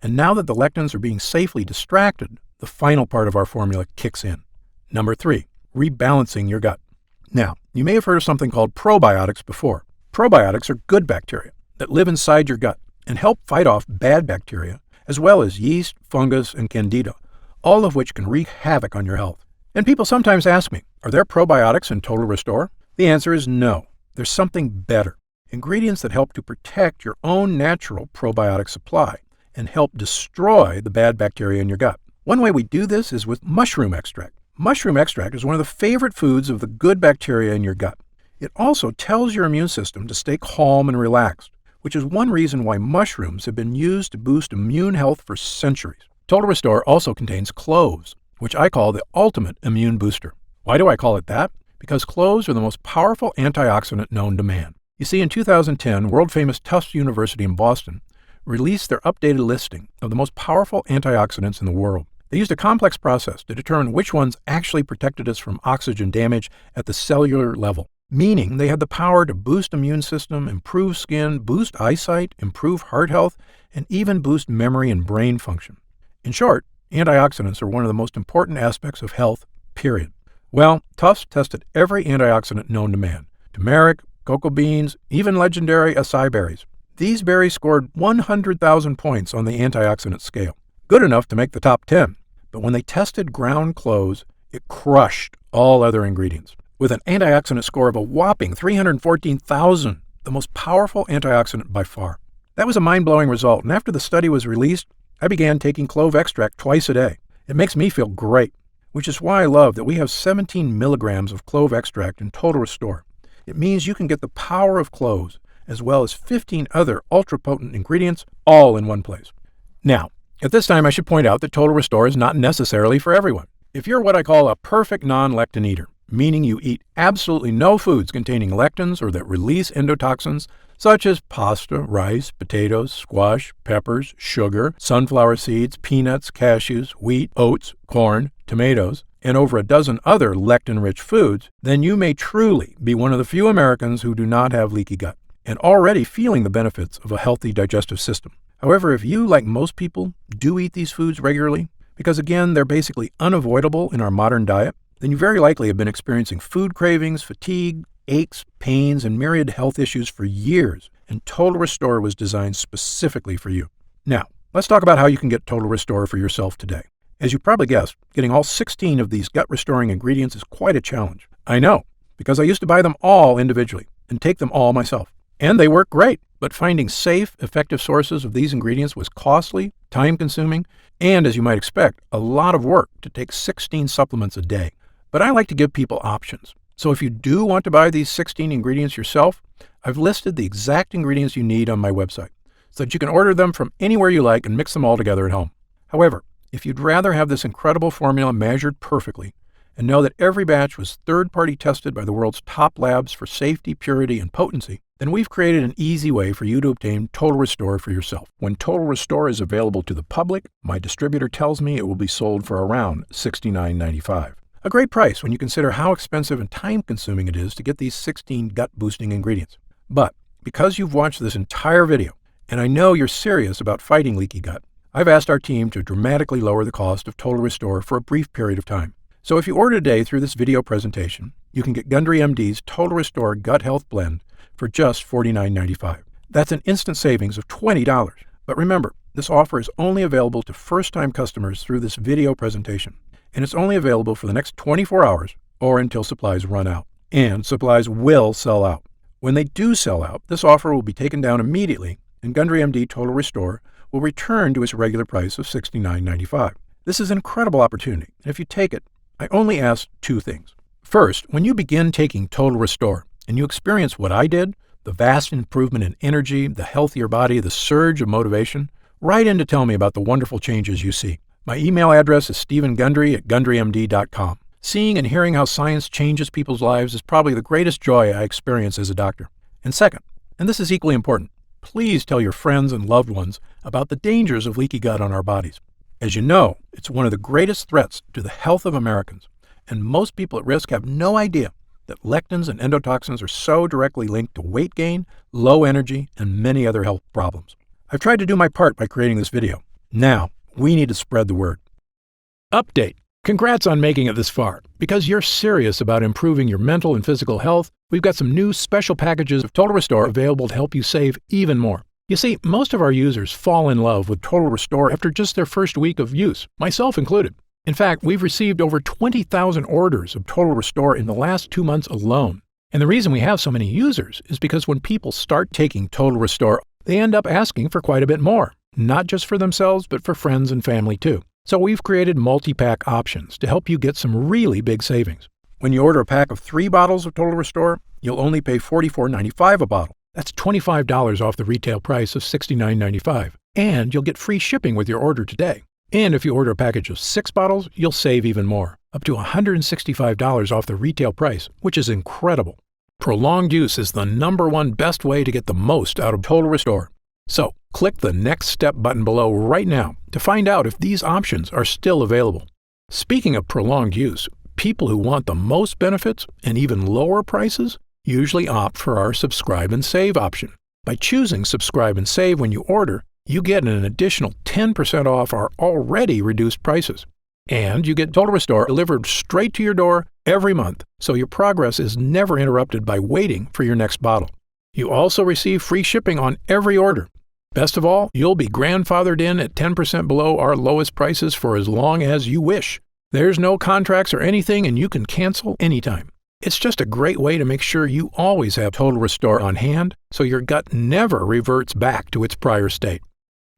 And now that the lectins are being safely distracted, the final part of our formula kicks in. Number 3, rebalancing your gut. Now, you may have heard of something called probiotics before. Probiotics are good bacteria that live inside your gut and help fight off bad bacteria, as well as yeast, fungus, and candida, all of which can wreak havoc on your health. And people sometimes ask me, are there probiotics in Total Restore? The answer is no. There's something better. Ingredients that help to protect your own natural probiotic supply and help destroy the bad bacteria in your gut. One way we do this is with mushroom extract. Mushroom extract is one of the favorite foods of the good bacteria in your gut. It also tells your immune system to stay calm and relaxed, which is one reason why mushrooms have been used to boost immune health for centuries. Total Restore also contains cloves, which I call the ultimate immune booster. Why do I call it that? Because cloves are the most powerful antioxidant known to man. You see, in 2010, world-famous Tufts University in Boston released their updated listing of the most powerful antioxidants in the world. They used a complex process to determine which ones actually protected us from oxygen damage at the cellular level, meaning they had the power to boost immune system, improve skin, boost eyesight, improve heart health, and even boost memory and brain function. In short, antioxidants are one of the most important aspects of health, period. Well, Tufts tested every antioxidant known to man: turmeric, cocoa beans, even legendary acai berries. These berries scored 100,000 points on the antioxidant scale, good enough to make the top 10. But when they tested ground cloves, it crushed all other ingredients, with an antioxidant score of a whopping 314,000, the most powerful antioxidant by far. That was a mind-blowing result, and after the study was released, I began taking clove extract twice a day. It makes me feel great, which is why I love that we have 17 milligrams of clove extract in Total Restore. It means you can get the power of cloves, as well as 15 other ultra-potent ingredients, all in one place. Now, at this time, I should point out that Total Restore is not necessarily for everyone. If you're what I call a perfect non-lectin eater, meaning you eat absolutely no foods containing lectins or that release endotoxins, such as pasta, rice, potatoes, squash, peppers, sugar, sunflower seeds, peanuts, cashews, wheat, oats, corn, tomatoes, and over a dozen other lectin-rich foods, then you may truly be one of the few Americans who do not have leaky gut and already feeling the benefits of a healthy digestive system. However, if you, like most people, do eat these foods regularly, because again, they're basically unavoidable in our modern diet, then you very likely have been experiencing food cravings, fatigue, aches, pains, and myriad health issues for years, and Total Restore was designed specifically for you. Now, let's talk about how you can get Total Restore for yourself today. As you probably guessed, getting all 16 of these gut-restoring ingredients is quite a challenge. I know, because I used to buy them all individually and take them all myself. And they work great, but finding safe, effective sources of these ingredients was costly, time-consuming, and, as you might expect, a lot of work to take 16 supplements a day. But I like to give people options. So if you do want to buy these 16 ingredients yourself, I've listed the exact ingredients you need on my website, so that you can order them from anywhere you like and mix them all together at home. However, if you'd rather have this incredible formula measured perfectly, and know that every batch was third-party tested by the world's top labs for safety, purity, and potency, then we've created an easy way for you to obtain Total Restore for yourself. When Total Restore is available to the public, my distributor tells me it will be sold for around $69.95. A great price when you consider how expensive and time-consuming it is to get these 16 gut-boosting ingredients. But because you've watched this entire video, and I know you're serious about fighting leaky gut, I've asked our team to dramatically lower the cost of Total Restore for a brief period of time. So if you order today through this video presentation, you can get Gundry MD's Total Restore Gut Health Blend for just $49.95. That's an instant savings of $20. But remember, this offer is only available to first-time customers through this video presentation, and it's only available for the next 24 hours or until supplies run out. And supplies will sell out. When they do sell out, this offer will be taken down immediately, and Gundry MD Total Restore will return to its regular price of $69.95. This is an incredible opportunity, and if you take it, I only ask two things. First, when you begin taking Total Restore and you experience what I did, the vast improvement in energy, the healthier body, the surge of motivation, write in to tell me about the wonderful changes you see. My email address is stephengundry@gundrymd.com. Seeing and hearing how science changes people's lives is probably the greatest joy I experience as a doctor. And second, and this is equally important, please tell your friends and loved ones about the dangers of leaky gut on our bodies. As you know, it's one of the greatest threats to the health of Americans, and most people at risk have no idea that lectins and endotoxins are so directly linked to weight gain, low energy, and many other health problems. I've tried to do my part by creating this video. Now, we need to spread the word. Update. Congrats on making it this far. Because you're serious about improving your mental and physical health, we've got some new special packages of Total Restore available to help you save even more. You see, most of our users fall in love with Total Restore after just their first week of use, myself included. In fact, we've received over 20,000 orders of Total Restore in the last 2 months alone. And the reason we have so many users is because when people start taking Total Restore, they end up asking for quite a bit more, not just for themselves, but for friends and family too. So we've created multi-pack options to help you get some really big savings. When you order a pack of 3 bottles of Total Restore, you'll only pay $44.95 a bottle. That's $25 off the retail price of $69.95. And you'll get free shipping with your order today. And if you order a package of 6 bottles, you'll save even more, up to $165 off the retail price, which is incredible. Prolonged use is the #1 best way to get the most out of Total Restore. So, click the Next Step button below right now to find out if these options are still available. Speaking of prolonged use, people who want the most benefits and even lower prices usually opt for our Subscribe and Save option. By choosing Subscribe and Save when you order, you get an additional 10% off our already reduced prices. And you get Total Restore delivered straight to your door every month, so your progress is never interrupted by waiting for your next bottle. You also receive free shipping on every order. Best of all, you'll be grandfathered in at 10% below our lowest prices for as long as you wish. There's no contracts or anything, and you can cancel anytime. It's just a great way to make sure you always have Total Restore on hand, so your gut never reverts back to its prior state.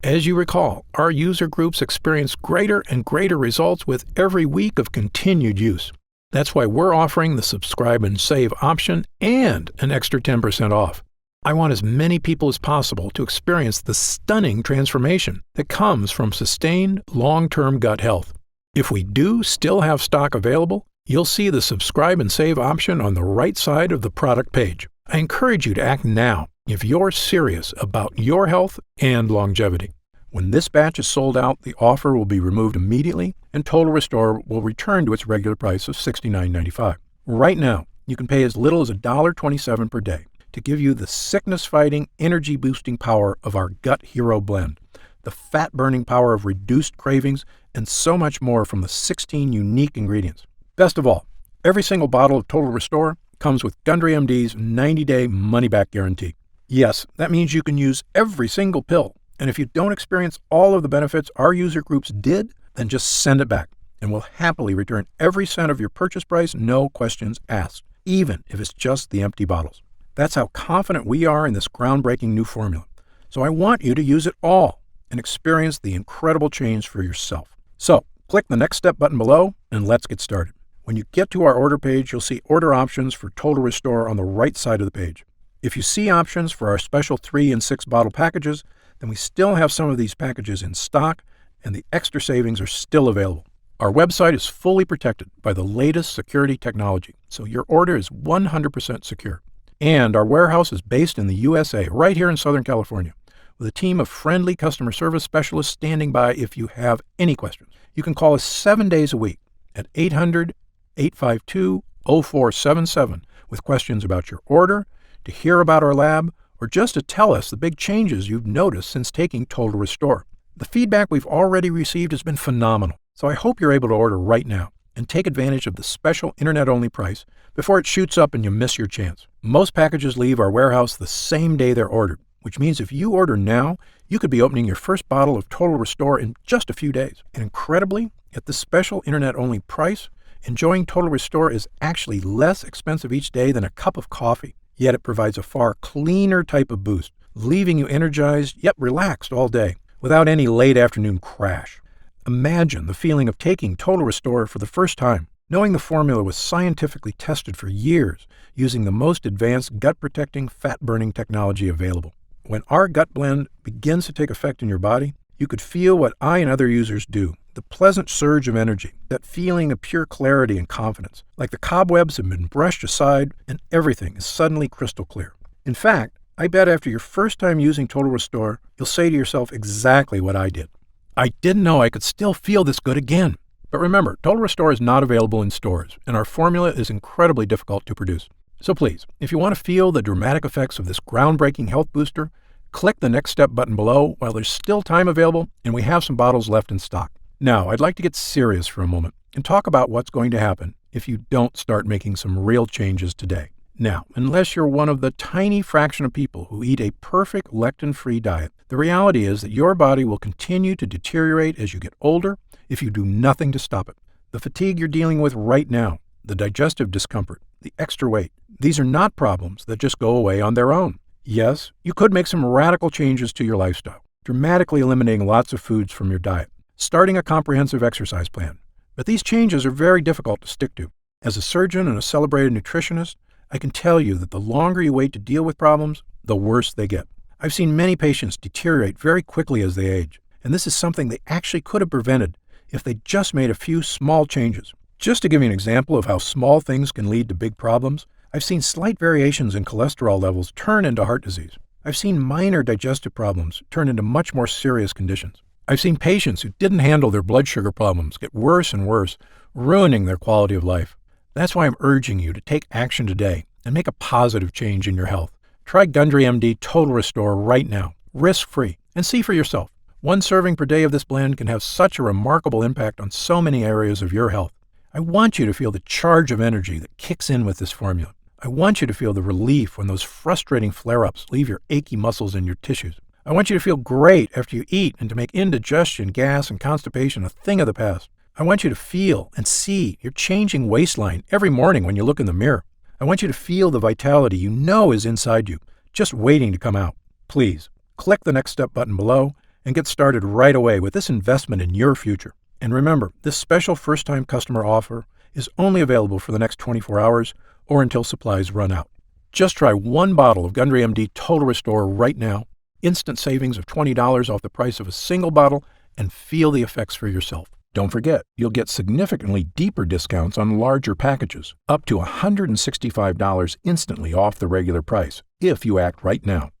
As you recall, our user groups experience greater and greater results with every week of continued use. That's why we're offering the Subscribe and Save option and an extra 10% off. I want as many people as possible to experience the stunning transformation that comes from sustained, long-term gut health. If we do still have stock available, you'll see the Subscribe and Save option on the right side of the product page. I encourage you to act now if you're serious about your health and longevity. When this batch is sold out, the offer will be removed immediately, and Total Restore will return to its regular price of $69.95. Right now, you can pay as little as $1.27 per day to give you the sickness-fighting, energy-boosting power of our Gut Hero blend, the fat-burning power of reduced cravings, and so much more from the 16 unique ingredients. Best of all, every single bottle of Total Restore comes with Gundry MD's 90-day money-back guarantee. Yes, that means you can use every single pill, and if you don't experience all of the benefits our user groups did, then just send it back, and we'll happily return every cent of your purchase price, no questions asked, even if it's just the empty bottles. That's how confident we are in this groundbreaking new formula. So I want you to use it all and experience the incredible change for yourself. So, click the Next Step button below, and let's get started. When you get to our order page, you'll see order options for Total Restore on the right side of the page. If you see options for our special 3 and 6 bottle packages, then we still have some of these packages in stock, and the extra savings are still available. Our website is fully protected by the latest security technology, so your order is 100% secure. And our warehouse is based in the USA, right here in Southern California, with a team of friendly customer service specialists standing by if you have any questions. You can call us 7 days a week at 800-852-0477 with questions about your order, to hear about our lab, or just to tell us the big changes you've noticed since taking Total Restore. The feedback we've already received has been phenomenal, so I hope you're able to order right now and take advantage of the special internet-only price before it shoots up and you miss your chance. Most packages leave our warehouse the same day they're ordered, which means if you order now, you could be opening your first bottle of Total Restore in just a few days. And incredibly, at this special internet-only price, enjoying Total Restore is actually less expensive each day than a cup of coffee. Yet it provides a far cleaner type of boost, leaving you energized yet relaxed all day, without any late afternoon crash. Imagine the feeling of taking Total Restore for the first time, knowing the formula was scientifically tested for years using the most advanced gut-protecting, fat-burning technology available. When our gut blend begins to take effect in your body, you could feel what I and other users do, the pleasant surge of energy, that feeling of pure clarity and confidence, like the cobwebs have been brushed aside and everything is suddenly crystal clear. In fact, I bet after your first time using Total Restore, you'll say to yourself exactly what I did. I didn't know I could still feel this good again. But remember, Total Restore is not available in stores, and our formula is incredibly difficult to produce. So please, if you want to feel the dramatic effects of this groundbreaking health booster, click the Next Step button below while there's still time available and we have some bottles left in stock. Now, I'd like to get serious for a moment and talk about what's going to happen if you don't start making some real changes today. Now, unless you're one of the tiny fraction of people who eat a perfect lectin-free diet, the reality is that your body will continue to deteriorate as you get older if you do nothing to stop it. The fatigue you're dealing with right now, the digestive discomfort, the extra weight, these are not problems that just go away on their own. Yes, you could make some radical changes to your lifestyle, dramatically eliminating lots of foods from your diet, starting a comprehensive exercise plan. But these changes are very difficult to stick to. As a surgeon and a celebrated nutritionist, I can tell you that the longer you wait to deal with problems, the worse they get. I've seen many patients deteriorate very quickly as they age, and this is something they actually could have prevented if they just made a few small changes. Just to give you an example of how small things can lead to big problems, I've seen slight variations in cholesterol levels turn into heart disease. I've seen minor digestive problems turn into much more serious conditions. I've seen patients who didn't handle their blood sugar problems get worse and worse, ruining their quality of life. That's why I'm urging you to take action today and make a positive change in your health. Try Gundry MD Total Restore right now, risk-free, and see for yourself. One serving per day of this blend can have such a remarkable impact on so many areas of your health. I want you to feel the charge of energy that kicks in with this formula. I want you to feel the relief when those frustrating flare-ups leave your achy muscles and your tissues. I want you to feel great after you eat and to make indigestion, gas, and constipation a thing of the past. I want you to feel and see your changing waistline every morning when you look in the mirror. I want you to feel the vitality you know is inside you, just waiting to come out. Please, click the Next Step button below and get started right away with this investment in your future. And remember, this special first-time customer offer is only available for the next 24 hours or until supplies run out. Just try one bottle of Gundry MD Total Restore right now, instant savings of $20 off the price of a single bottle, and feel the effects for yourself. Don't forget, you'll get significantly deeper discounts on larger packages, up to $165 instantly off the regular price, if you act right now.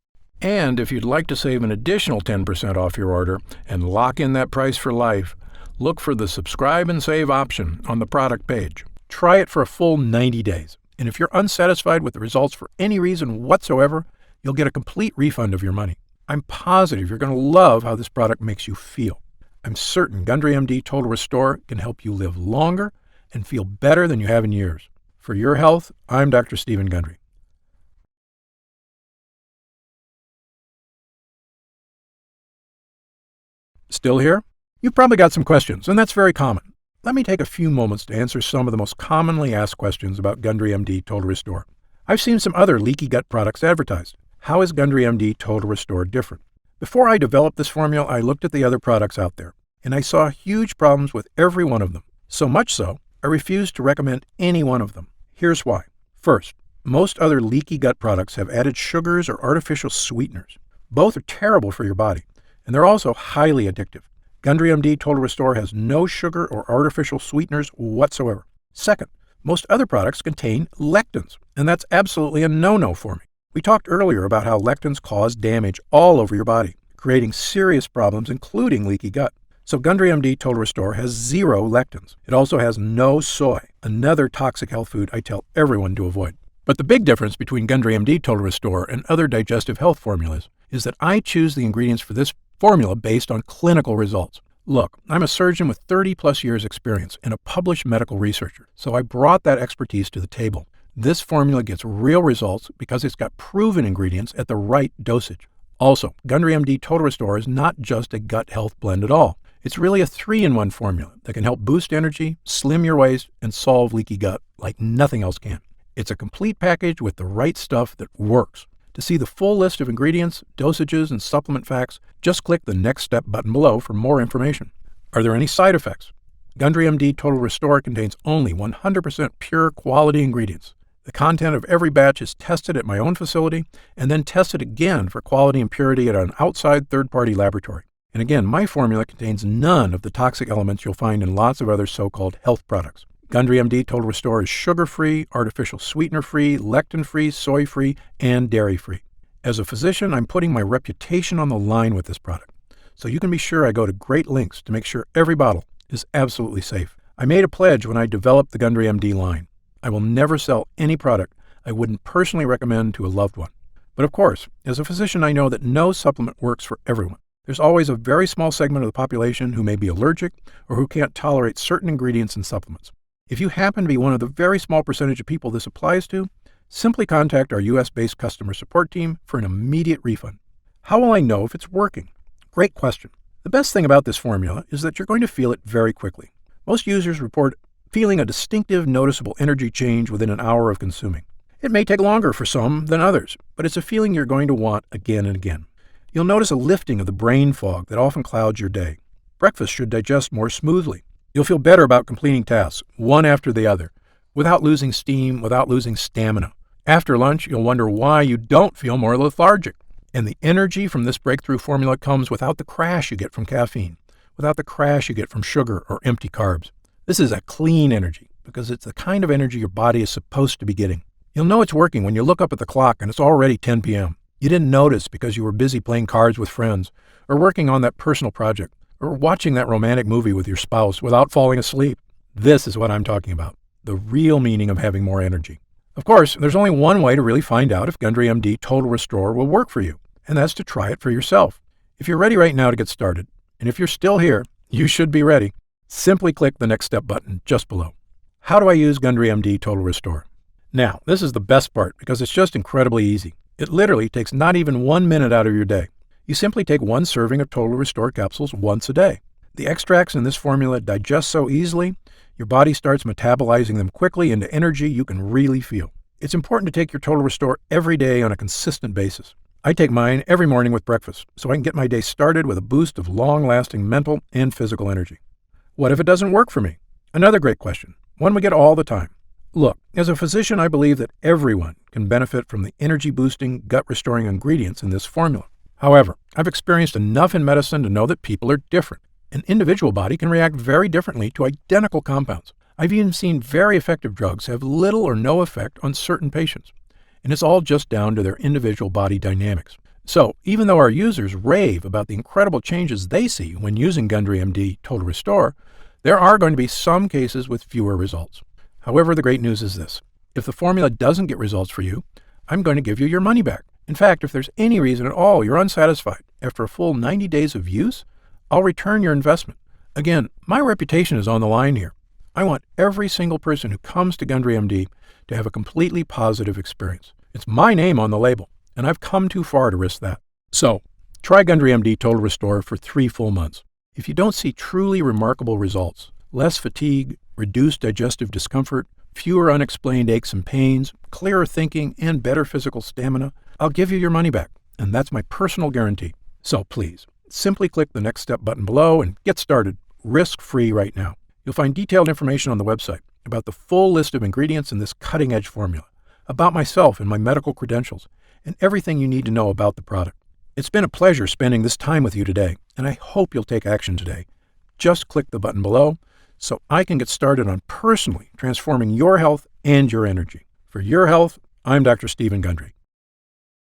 And if you'd like to save an additional 10% off your order and lock in that price for life, look for the Subscribe and Save option on the product page. Try it for a full 90 days. And if you're unsatisfied with the results for any reason whatsoever, you'll get a complete refund of your money. I'm positive you're going to love how this product makes you feel. I'm certain Gundry MD Total Restore can help you live longer and feel better than you have in years. For your health, I'm Dr. Stephen Gundry. Still here? You've probably got some questions, and that's very common. Let me take a few moments to answer some of the most commonly asked questions about Gundry MD Total Restore. I've seen some other leaky gut products advertised. How is Gundry MD Total Restore different? Before I developed this formula, I looked at the other products out there, and I saw huge problems with every one of them. So much so, I refused to recommend any one of them. Here's why. First, most other leaky gut products have added sugars or artificial sweeteners. Both are terrible for your body, and they're also highly addictive. Gundry MD Total Restore has no sugar or artificial sweeteners whatsoever. Second, most other products contain lectins, and that's absolutely a no-no for me. We talked earlier about how lectins cause damage all over your body, creating serious problems, including leaky gut. So Gundry MD Total Restore has 0 lectins. It also has no soy, another toxic health food I tell everyone to avoid. But the big difference between Gundry MD Total Restore and other digestive health formulas is that I choose the ingredients for this formula based on clinical results. Look, I'm a surgeon with 30-plus years experience and a published medical researcher, so I brought that expertise to the table. This formula gets real results because it's got proven ingredients at the right dosage. Also, Gundry MD Total Restore is not just a gut health blend at all. It's really a 3-in-1 formula that can help boost energy, slim your waist, and solve leaky gut like nothing else can. It's a complete package with the right stuff that works. To see the full list of ingredients, dosages, and supplement facts, just click the Next Step button below for more information. Are there any side effects? Gundry MD Total Restore contains only 100% pure quality ingredients. The content of every batch is tested at my own facility and then tested again for quality and purity at an outside third-party laboratory. And again, my formula contains none of the toxic elements you'll find in lots of other so-called health products. Gundry MD Total Restore is sugar-free, artificial sweetener-free, lectin-free, soy-free, and dairy-free. As a physician, I'm putting my reputation on the line with this product, so you can be sure I go to great lengths to make sure every bottle is absolutely safe. I made a pledge when I developed the Gundry MD line. I will never sell any product I wouldn't personally recommend to a loved one. But of course, as a physician, I know that no supplement works for everyone. There's always a very small segment of the population who may be allergic or who can't tolerate certain ingredients in supplements. If you happen to be one of the very small percentage of people this applies to, simply contact our US-based customer support team for an immediate refund. How will I know if it's working? Great question. The best thing about this formula is that you're going to feel it very quickly. Most users report feeling a distinctive, noticeable energy change within an hour of consuming. It may take longer for some than others, but it's a feeling you're going to want again and again. You'll notice a lifting of the brain fog that often clouds your day. Breakfast should digest more smoothly. You'll feel better about completing tasks, one after the other, without losing steam, without losing stamina. After lunch, you'll wonder why you don't feel more lethargic. And the energy from this breakthrough formula comes without the crash you get from caffeine, without the crash you get from sugar or empty carbs. This is a clean energy because it's the kind of energy your body is supposed to be getting. You'll know it's working when you look up at the clock and it's already 10 p.m. You didn't notice because you were busy playing cards with friends, or working on that personal project, or watching that romantic movie with your spouse without falling asleep. This is what I'm talking about, the real meaning of having more energy. Of course, there's only one way to really find out if Gundry MD Total Restore will work for you, and that's to try it for yourself. If you're ready right now to get started, and if you're still here, you should be ready. Simply click the Next Step button just below. How do I use Gundry MD Total Restore? Now, this is the best part because it's just incredibly easy. It literally takes not even 1 minute out of your day. You simply take 1 serving of Total Restore capsules once a day. The extracts in this formula digest so easily, your body starts metabolizing them quickly into energy you can really feel. It's important to take your Total Restore every day on a consistent basis. I take mine every morning with breakfast so I can get my day started with a boost of long-lasting mental and physical energy. What if it doesn't work for me? Another great question, one we get all the time. Look, as a physician, I believe that everyone can benefit from the energy-boosting, gut-restoring ingredients in this formula. However, I've experienced enough in medicine to know that people are different. An individual body can react very differently to identical compounds. I've even seen very effective drugs have little or no effect on certain patients. And it's all just down to their individual body dynamics. So, even though our users rave about the incredible changes they see when using Gundry MD Total Restore, there are going to be some cases with fewer results. However, the great news is this. If the formula doesn't get results for you, I'm going to give you your money back. In fact, if there's any reason at all you're unsatisfied after a full 90 days of use, I'll return your investment. Again, my reputation is on the line here. I want every single person who comes to Gundry MD to have a completely positive experience. It's my name on the label, and I've come too far to risk that. So, try Gundry MD Total Restore for 3 full months. If you don't see truly remarkable results, less fatigue, reduced digestive discomfort, fewer unexplained aches and pains, clearer thinking, and better physical stamina, I'll give you your money back, and that's my personal guarantee. So please, simply click the Next Step button below and get started, risk-free right now. You'll find detailed information on the website about the full list of ingredients in this cutting-edge formula, about myself and my medical credentials, and everything you need to know about the product. It's been a pleasure spending this time with you today, and I hope you'll take action today. Just click the button below so I can get started on personally transforming your health and your energy. For your health, I'm Dr. Stephen Gundry.